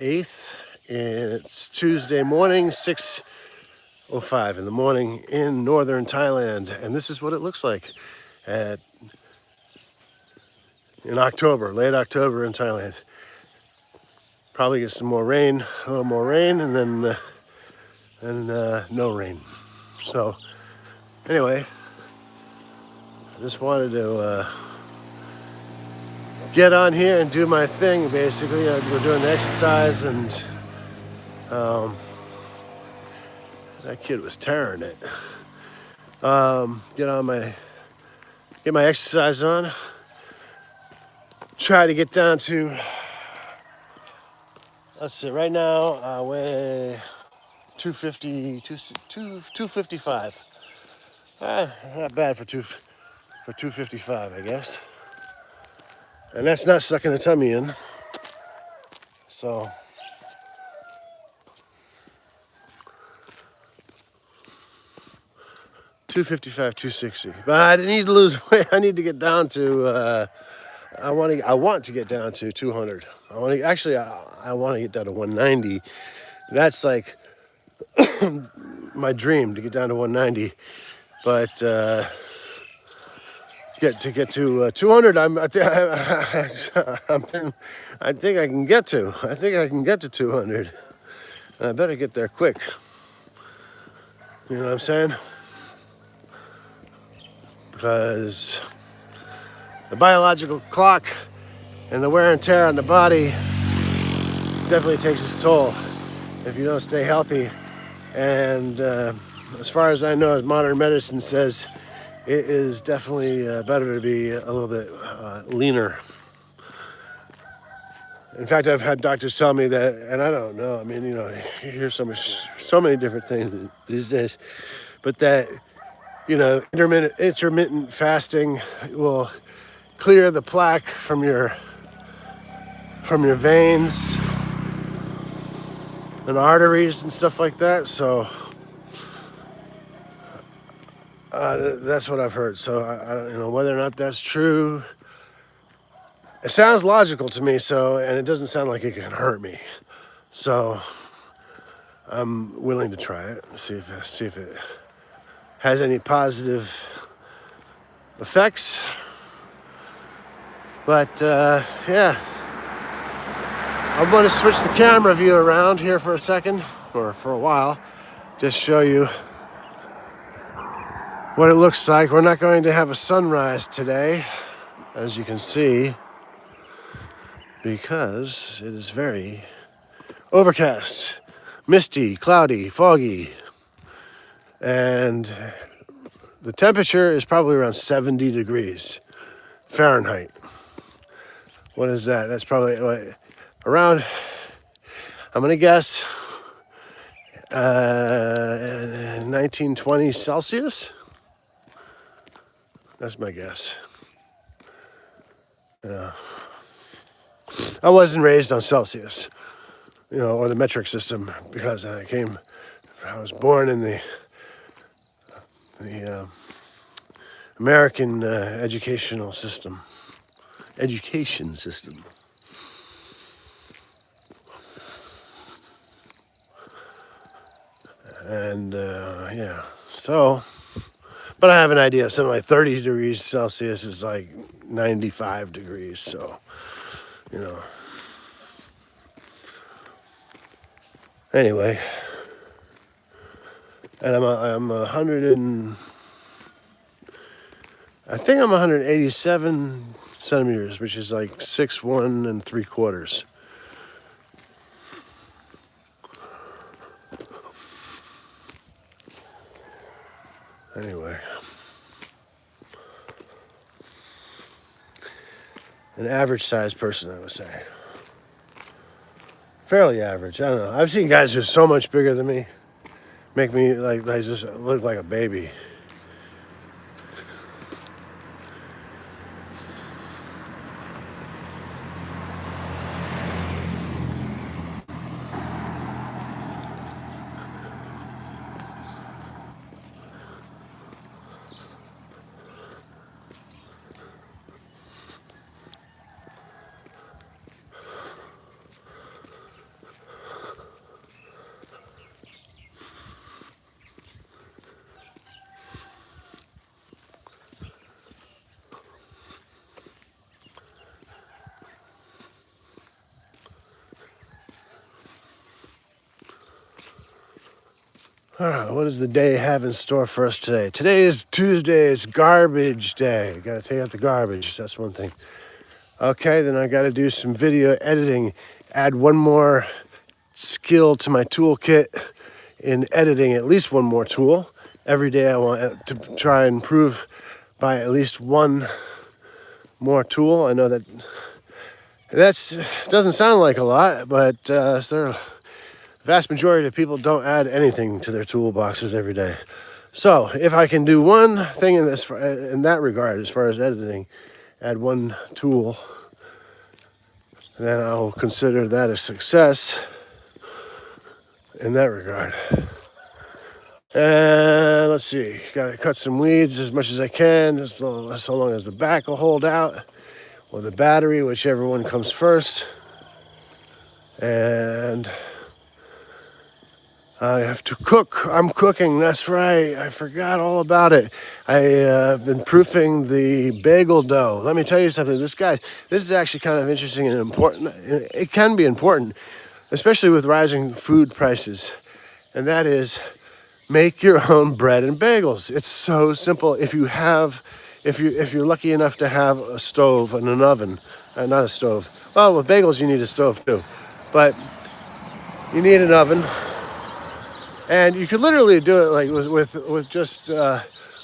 8th. It's Tuesday morning, 6:05 in the morning in northern Thailand, and this is what it looks like in October, late October in Thailand. Probably get some more rain, a little more rain, and then no rain. So anyway, I just wanted to get on here and do my thing. Basically, we're doing exercise, and that kid was tearing it. Get my exercise on. Try to get down to, let's see, right now I weigh 250, 255. Not bad for 255, I guess. And that's not sucking the tummy in. So 255, 260. But I need to lose weight. I need to get down to. I want to get down to 200. I want to get down to 190. That's like my dream, to get down to 190. But get to 200. I think I can get to. I think I can get to 200. And I better get there quick. You know what I'm saying? Because the biological clock and the wear and tear on the body definitely takes its toll if you don't stay healthy. And as far as I know, as modern medicine says, it is definitely better to be a little bit leaner. In fact, I've had doctors tell me that, and I don't know. I mean, you hear so many different things these days, but that intermittent fasting will clear the plaque from your veins and arteries and stuff like that. So that's what I've heard. So I don't know whether or not that's true. It sounds logical to me. And it doesn't sound like it can hurt me. So I'm willing to try it. See if it has any positive effects. But yeah, I'm going to switch the camera view around here for a second, or for a while, just show you what it looks like. We're not going to have a sunrise today, as you can see, because it is very overcast, misty, cloudy, foggy, and the temperature is probably around 70 degrees Fahrenheit. What is that? That's probably around, I'm going to guess, 1920 Celsius. That's my guess. I wasn't raised on Celsius, or the metric system, because I was born in the American education system. And yeah, so, but I have an idea. Something like 30 degrees Celsius is like 95 degrees. So, anyway, and I'm 100 and I think I'm 187 centimeters, which is like 6'1 3/4. Anyway, an average sized person, I would say. Fairly average. I don't know. I've seen guys who are so much bigger than me, make me like they just look like a baby. All right, what does the day have in store for us today? Today is Tuesday. It's garbage day. Got to take out the garbage. That's one thing. Okay, then I got to do some video editing. Add one more skill to my toolkit in editing. At least one more tool. Every day I want to try and improve by at least one more tool. I know that doesn't sound like a lot, but the vast majority of people don't add anything to their toolboxes every day. So if I can do one thing in that regard, as far as editing, add one tool, then I'll consider that a success in that regard. And let's see, gotta cut some weeds as much as I can, so long as the back will hold out, or the battery, whichever one comes first. And I have to cook. I'm cooking, that's right. I forgot all about it. I've been proofing the bagel dough. Let me tell you something. This is actually kind of interesting and important. It can be important, especially with rising food prices. And that is, make your own bread and bagels. It's so simple. If you're lucky enough to have a stove and an oven, not a stove. Well, with bagels you need a stove too, but you need an oven. And you could literally do it like with just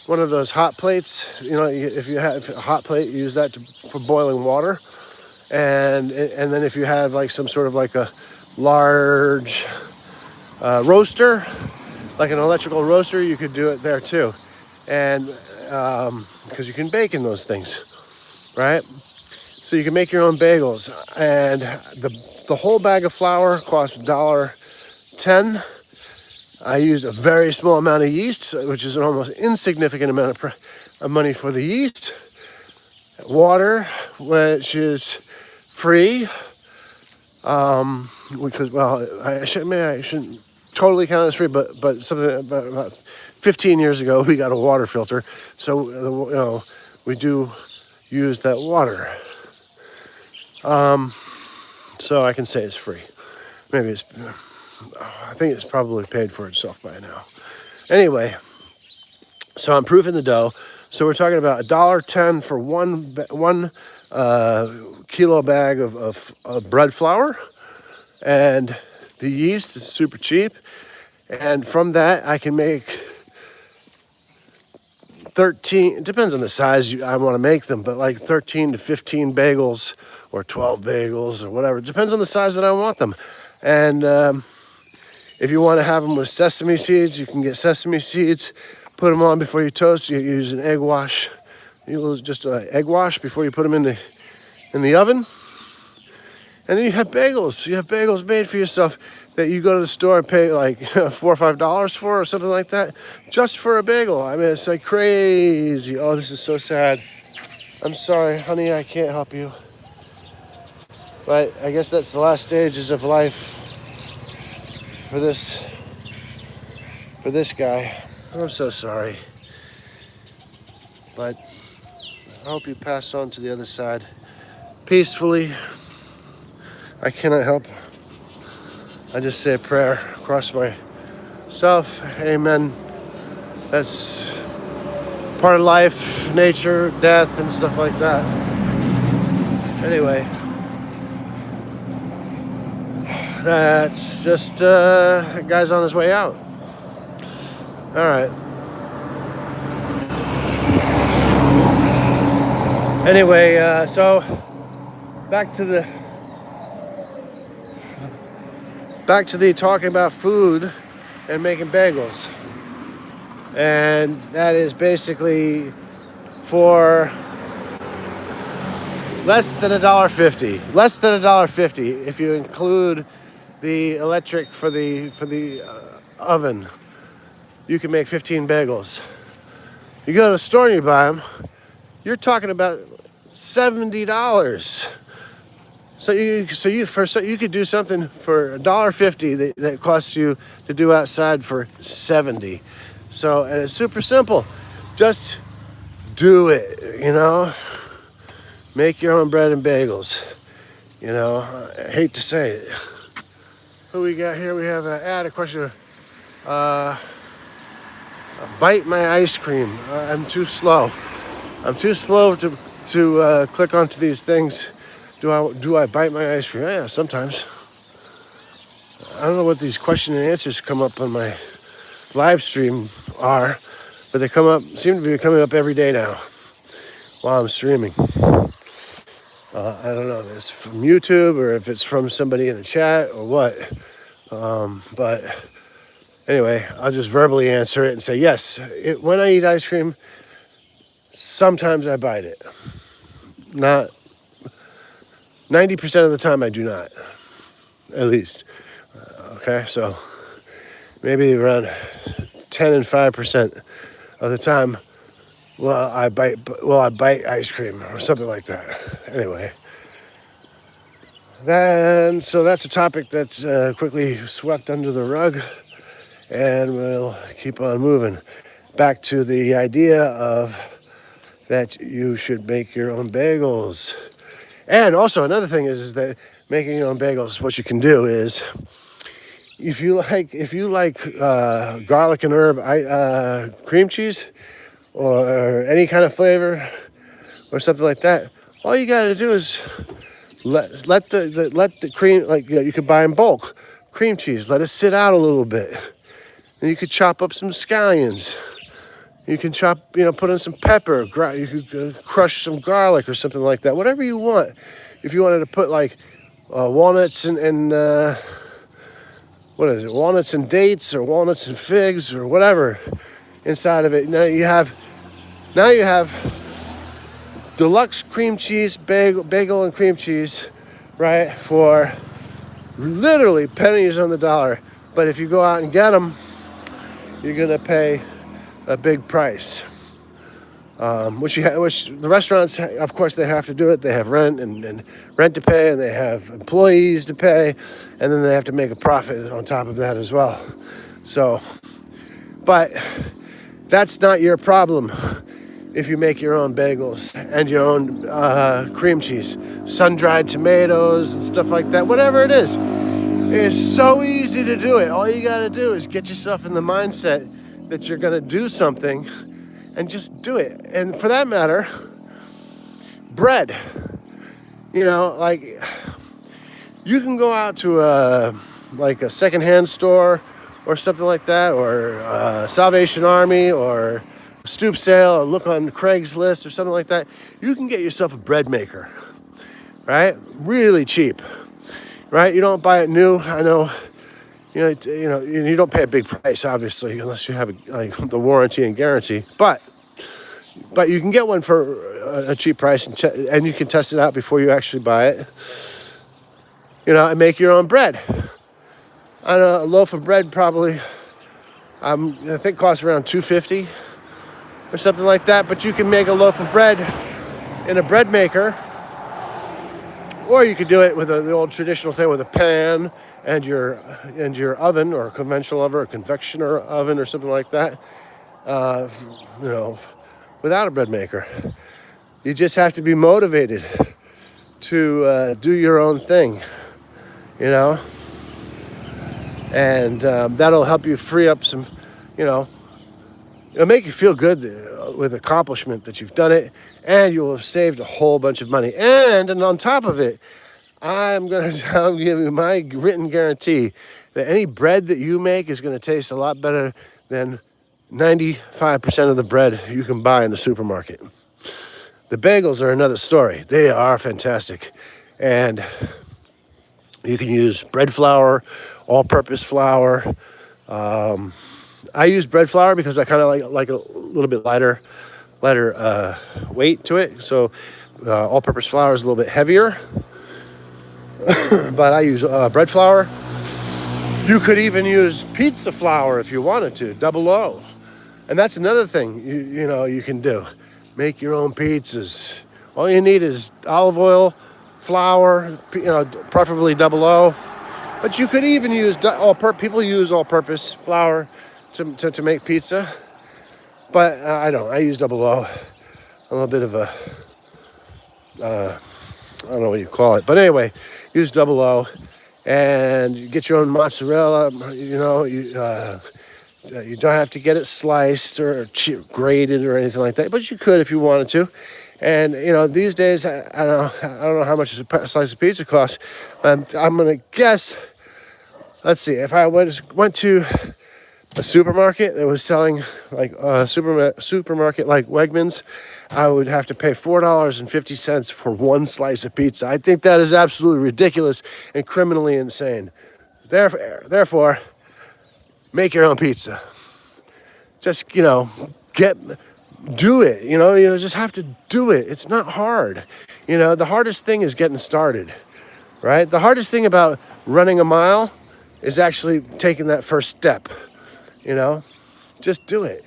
one of those hot plates. You know, if you have a hot plate, you use that for boiling water. And then if you have like some sort of like a large roaster, like an electrical roaster, you could do it there too. And because you can bake in those things, right? So you can make your own bagels. And the whole bag of flour costs $1.10. I used a very small amount of yeast, which is an almost insignificant amount of money for the yeast. Water, which is free, because, well, I shouldn't totally count it as free, but something about 15 years ago we got a water filter, so we do use that water. So I can say it's free. Maybe I think it's probably paid for itself by now. Anyway, so I'm proofing the dough. So we're talking about $1.10 for one kilo bag of bread flour, and the yeast is super cheap. And from that, I can make 13. It depends on the size I want to make them, but like 13 to 15 bagels or 12 bagels or whatever. It depends on the size that I want them. And if you want to have them with sesame seeds, you can get sesame seeds, put them on before you toast. You use an egg wash. You use just an egg wash before you put them in the oven. And then you have bagels. You have bagels made for yourself that you go to the store and pay like $4 or $5 for or something like that, just for a bagel. I mean, it's like crazy. Oh, this is so sad. I'm sorry, honey, I can't help you. But I guess that's the last stages of life for this guy. I'm so sorry. But I hope you pass on to the other side peacefully. I cannot help. I just say a prayer across myself. Amen. That's part of life, nature, death, and stuff like that. Anyway, that's just a guy's on his way out. All right. Anyway, so back to the talking about food and making bagels. And that is basically for less than $1.50. Less than $1.50 if you include the electric for the oven. You can make 15 bagels. You go to the store and you buy them, you're talking about $70. So you could do something for $1.50 that costs you to do outside for $70. So, and it's super simple. Just do it, Make your own bread and bagels. I hate to say it. Who we got here? We have a question. bite my ice cream. I'm too slow. I'm too slow to click onto these things. Do I bite my ice cream? Yeah, sometimes. I don't know what these question and answers come up on my live stream are, but they seem to be coming up every day now while I'm streaming. I don't know if it's from YouTube or if it's from somebody in the chat or what. But anyway, I'll just verbally answer it and say, yes, when I eat ice cream, sometimes I bite it. Not 90% of the time I do not, at least. Okay, so maybe around 10 and 5% of the time I bite ice cream or something like that. Anyway, so that's a topic that's quickly swept under the rug, and we'll keep on moving back to the idea of that you should make your own bagels. And also another thing is that making your own bagels, what you can do is, if you like garlic and herb cream cheese or any kind of flavor or something like that, all you got to do is let the cream, like, you could buy in bulk cream cheese, let it sit out a little bit, and you could chop up some scallions. You can put in some pepper. You could crush some garlic or something like that. Whatever you want. If you wanted to put like walnuts and walnuts and dates or walnuts and figs or whatever inside of it. Now you have deluxe cream cheese bagel and cream cheese, right? For literally pennies on the dollar. But if you go out and get them, you're gonna pay a big price. Which the restaurants, of course, they have to do it. They have rent and rent to pay, and they have employees to pay, and then they have to make a profit on top of that as well. So, but that's not your problem if you make your own bagels and your own cream cheese, sun-dried tomatoes and stuff like that. Whatever it is, it's so easy to do it. All you got to do is get yourself in the mindset that you're going to do something and just do it. And for that matter, bread, like, you can go out to a secondhand store or something like that, or Salvation Army or Stoop Sale, or look on Craigslist or something like that. You can get yourself a bread maker, right? Really cheap, right? You don't buy it new. I know. You don't pay a big price, obviously, unless you have the warranty and guarantee. But you can get one for a cheap price, and you can test it out before you actually buy it. And make your own bread. A loaf of bread probably, I think, costs around $2.50 or something like that. But you can make a loaf of bread in a bread maker, or you could do it with the old traditional thing with a pan and your oven, or a conventional oven, or a convectioner oven, or something like that. Without a bread maker, you just have to be motivated to do your own thing, and that'll help you free up some, it'll make you feel good with accomplishment that you've done it, and you will have saved a whole bunch of money. And on top of it, I'm give you my written guarantee that any bread that you make is going to taste a lot better than 95% of the bread you can buy in the supermarket. The bagels are another story. They are fantastic. And you can use bread flour, all-purpose flour. I use bread flour because I kind of like a little bit lighter weight to it. So all-purpose flour is a little bit heavier. But I use bread flour. You could even use pizza flour if you wanted to, double O. And that's another thing you can do. Make your own pizzas. All you need is olive oil, flour, preferably double O. But you could even use people use all-purpose flour to make pizza. But I don't. I use double O. A little bit of a I don't know what you call it, but anyway, use double O, and you get your own mozzarella. You don't have to get it sliced or grated or anything like that, but you could if you wanted to. And these days, I don't know how much a slice of pizza costs. I'm gonna guess. Let's see. If I went to a supermarket that was selling like a supermarket like Wegmans, I would have to pay $4.50 for one slice of pizza. I think that is absolutely ridiculous and criminally insane. Therefore, make your own pizza. Just do it. You just have to do it. It's not hard. The hardest thing is getting started, right? The hardest thing about running a mile is actually taking that first step. Just do it.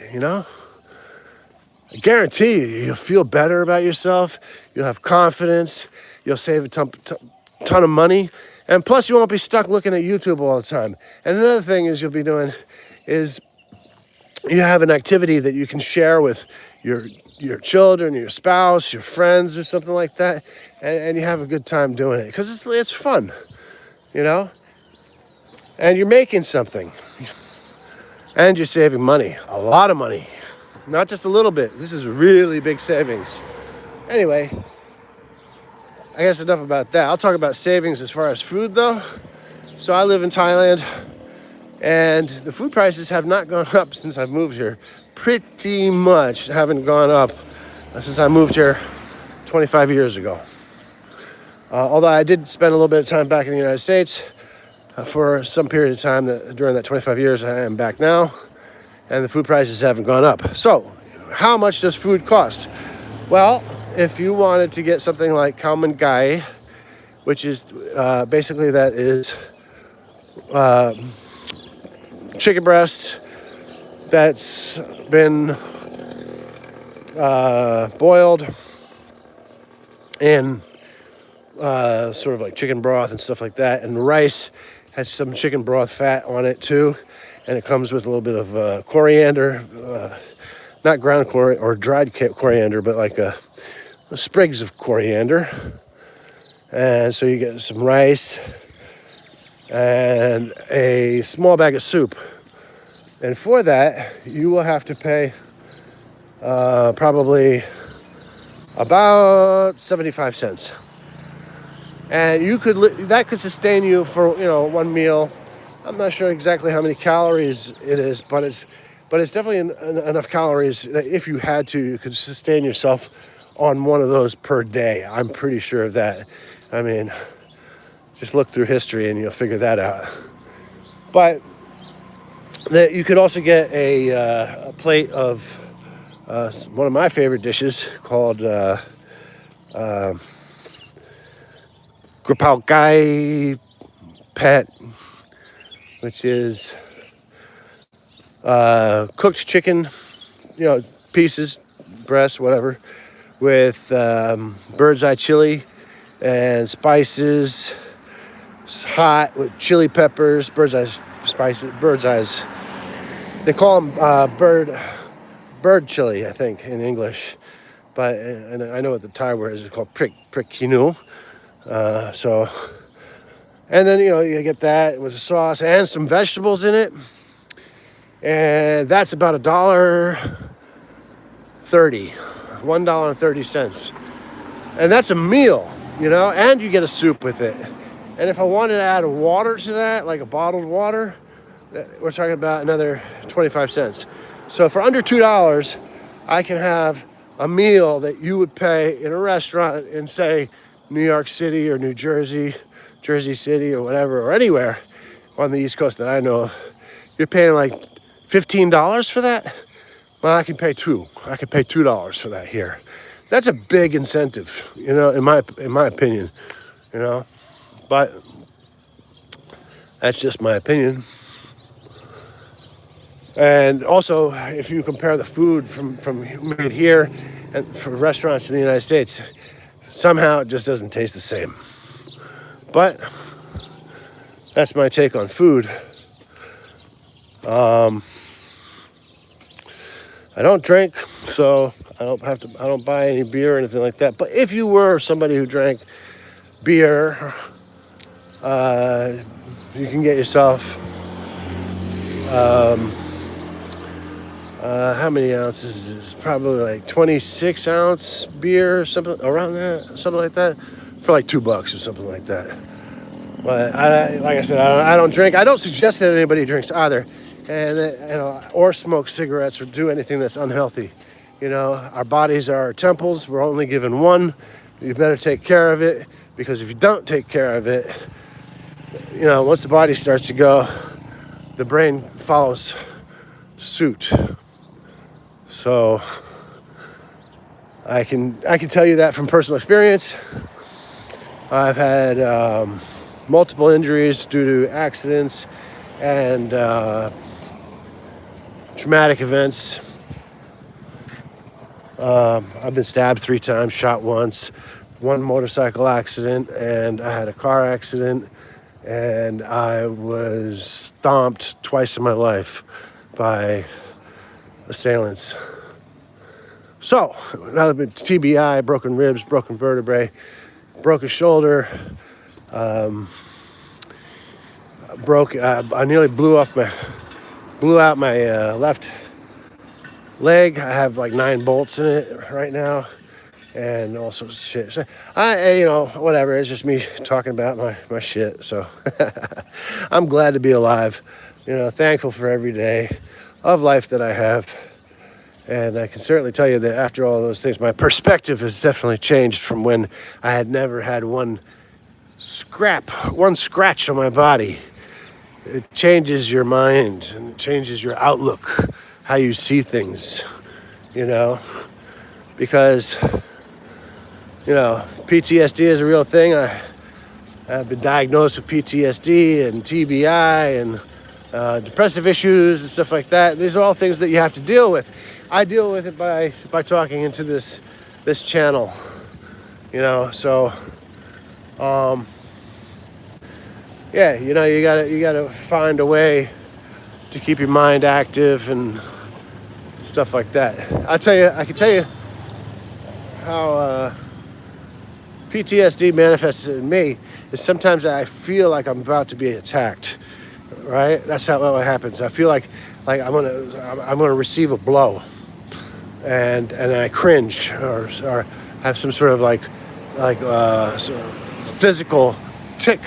I guarantee you'll feel better about yourself. You'll have confidence. You'll save a ton of money. And plus, you won't be stuck looking at YouTube all the time. And another thing is you'll be doing is you have an activity that you can share with your children, your spouse, your friends, or something like that, and you have a good time doing it because it's fun, and you're making something, and you're saving money, a lot of money, not just a little bit. This is really big savings. Anyway, I guess enough about that. I'll talk about savings as far as food, though. So I live in Thailand, and the food prices have not gone up since I've moved here. Pretty much haven't gone up since I moved here 25 years ago. Although I did spend a little bit of time back in the United States for some period of time during that 25 years. I am back now, and the food prices haven't gone up. So how much does food cost? Well, if you wanted to get something like khao man gai, which is basically that is chicken breast that's been boiled in sort of like chicken broth and stuff like that, and rice has some chicken broth fat on it too, and it comes with a little bit of coriander, not ground coriander or dried coriander, but like sprigs of coriander. And so you get some rice and a small bag of soup. And for that, you will have to pay probably about 75 cents. And that could sustain you for one meal. I'm not sure exactly how many calories it is, but it's definitely enough calories that if you had to, you could sustain yourself on one of those per day. I'm pretty sure of that. I mean, just look through history and you'll figure that out. But you could also get a plate of one of my favorite dishes called Grapao Gai Pet, which is cooked chicken, pieces, breast, whatever, with bird's eye chili and spices. It's hot with chili peppers, bird's eye spices, bird's eyes. They call them bird chili, I think, in English. But and I know what the Thai word is. It's called prik kinu. And then you get that with a sauce and some vegetables in it, and that's about $1.30, and that's a meal, and you get a soup with it. And if I wanted to add water to that, like a bottled water, we're talking about another 25 cents. So for under $2, I can have a meal that you would pay in a restaurant in, say, New York City or New Jersey, Jersey City or whatever, or anywhere on the East Coast that I know of. You're paying like $15 for that? Well, I can pay $2 for that here. That's a big incentive, in my opinion, But that's just my opinion. And also, if you compare the food from made here and from restaurants in the United States, somehow it just doesn't taste the same. But that's my take on food. I don't drink, so I don't buy any beer or anything like that. But if you were somebody who drank beer, you can get yourself How many ounces? Is probably like 26 ounce beer or something around that, something like that, for like $2 or something like that. But like I said, I don't drink. I don't suggest that anybody drinks either, and or smoke cigarettes or do anything that's unhealthy. Our bodies are our temples. We're only given one. You better take care of it, because if you don't take care of it, once the body starts to go, the brain follows suit. So I can tell you that from personal experience. I've had multiple injuries due to accidents and traumatic events. I've been stabbed 3 times, shot once, 1 motorcycle accident, and I had a car accident, and I was stomped twice in my life by assailants. So, now I've been TBI, broken ribs, broken vertebrae, broke a shoulder, I nearly blew out my left leg. I have like 9 bolts in it right now, and all sorts of shit. So whatever. It's just me talking about my shit. So I'm glad to be alive. Thankful for every day of life that I have. And I can certainly tell you that after all those things, my perspective has definitely changed from when I had never had one scratch on my body. It changes your mind and changes your outlook, how you see things, because, PTSD is a real thing. I've been diagnosed with PTSD and TBI and depressive issues and stuff like that. These are all things that you have to deal with. I deal with it by talking into this channel, so yeah, you gotta find a way to keep your mind active and stuff like that. I can tell you how PTSD manifests in me is sometimes I feel like I'm about to be attacked. Right? That's how it happens. I feel like I'm gonna receive a blow, and I cringe or have some sort of like physical tick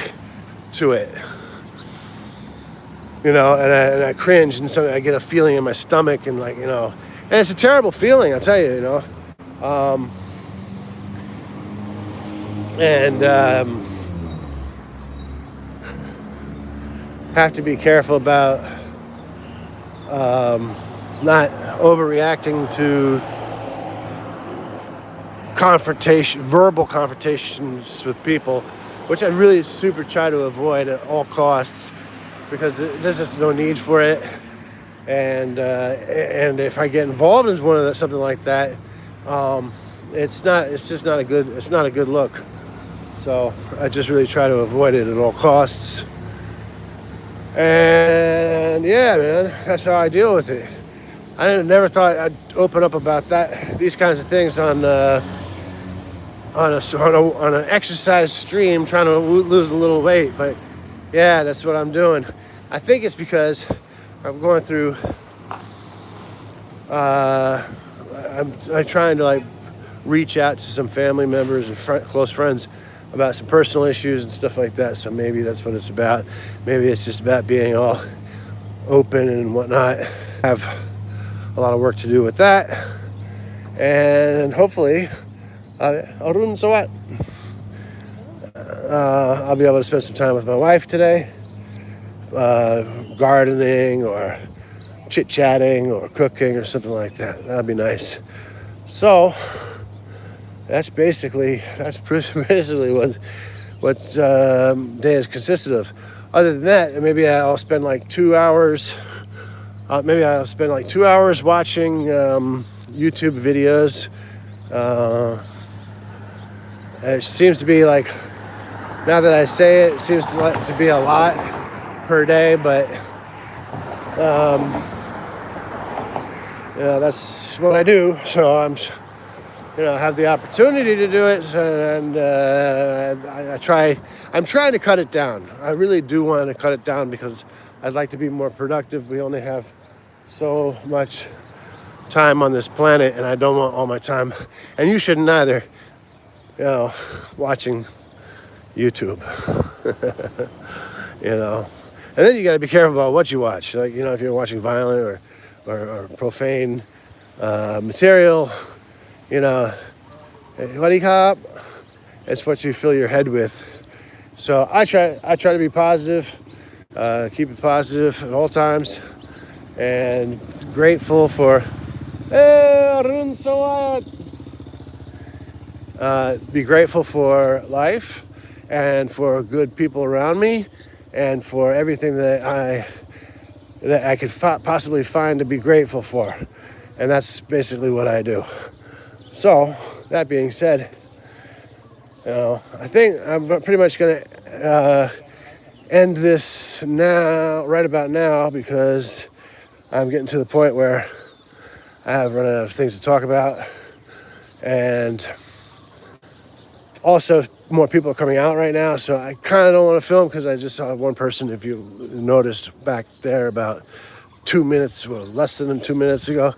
to it, and I cringe, and so I get a feeling in my stomach, and and it's a terrible feeling, I tell you, have to be careful about not overreacting to verbal confrontations with people, which I really super try to avoid at all costs, because there's just no need for it. And if I get involved in something like that, it's not a good look. So I just really try to avoid it at all costs. And yeah, man, that's how I deal with it. I never thought I'd open up about these kinds of things on an exercise stream, trying to lose a little weight. But yeah, that's what I'm doing. I think it's because I'm going through. I'm trying to reach out to some family members and close friends about some personal issues and stuff like that. So maybe that's what it's about. Maybe it's just about being all open and whatnot. I have a lot of work to do with that. And hopefully, I'll be able to spend some time with my wife today, gardening or chit-chatting or cooking or something like that. That'd be nice. So that's basically what day has consisted of. Other than that, maybe I'll spend 2 hours. Maybe I'll spend 2 hours watching YouTube videos. It seems to be now that I say it, seems to be a lot per day, but that's what I do. So I'm have the opportunity to do it, and I'm trying to cut it down. I really do want to cut it down because I'd like to be more productive. We only have so much time on this planet, and I don't want all my time, and you shouldn't either, watching YouTube. And then you got to be careful about what you watch. Like, if you're watching violent or profane material, what cop? It's what you fill your head with. So I try to be positive, keep it positive at all times, and grateful for. Be grateful for life, and for good people around me, and for everything that I could possibly find to be grateful for. And that's basically what I do. So, that being said, I think I'm pretty much going to end this now, right about now, because I'm getting to the point where I have run out of things to talk about. And also, more people are coming out right now, so I kind of don't want to film because I just saw one person, if you noticed back there, about 2 minutes, less than 2 minutes ago.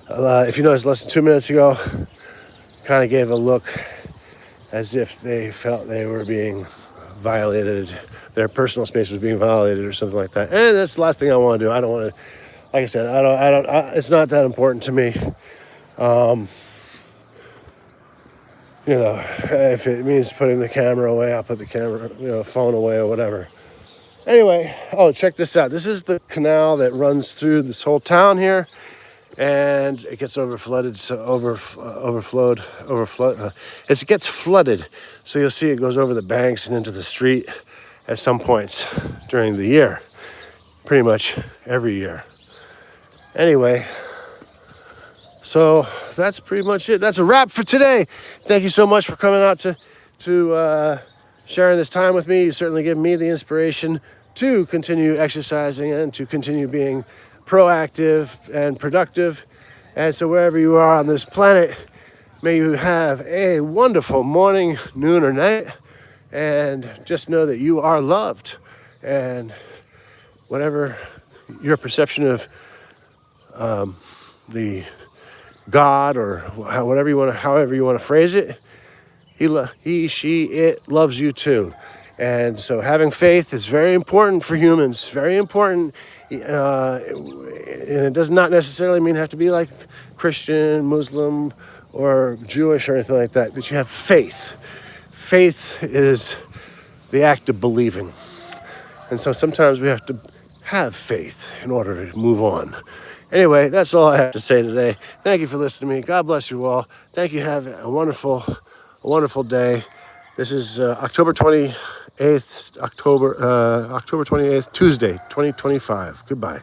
If you noticed, less than 2 minutes ago, kind of gave a look as if they felt they were being violated, their personal space was being violated or something like that. And that's the last thing I want to do. I don't want to, like I said, it's not that important to me. If it means putting the camera away, I'll put the camera, phone away or whatever. Anyway, check this out. This is the canal that runs through this whole town here, and it gets overflowed. It gets flooded, so you'll see it goes over the banks and into the street at some points during the year, pretty much every year. Anyway, so that's pretty much it. That's a wrap for today. Thank you so much for coming out to sharing this time with me. You certainly give me the inspiration to continue exercising and to continue being proactive and productive. And so wherever you are on this planet, may you have a wonderful morning, noon, or night. And just know that you are loved. And whatever your perception of the God, or however you want to phrase it, he, she, it loves you too. And so having faith is very important for humans, very important. And it does not necessarily mean have to be like Christian, Muslim, or Jewish or anything like that, but you have faith. Faith is the act of believing. And so sometimes we have to have faith in order to move on. Anyway, that's all I have to say today. Thank you for listening to me. God bless you all. Thank you. Have a wonderful day. This is October 28th, Tuesday, 2025. Goodbye.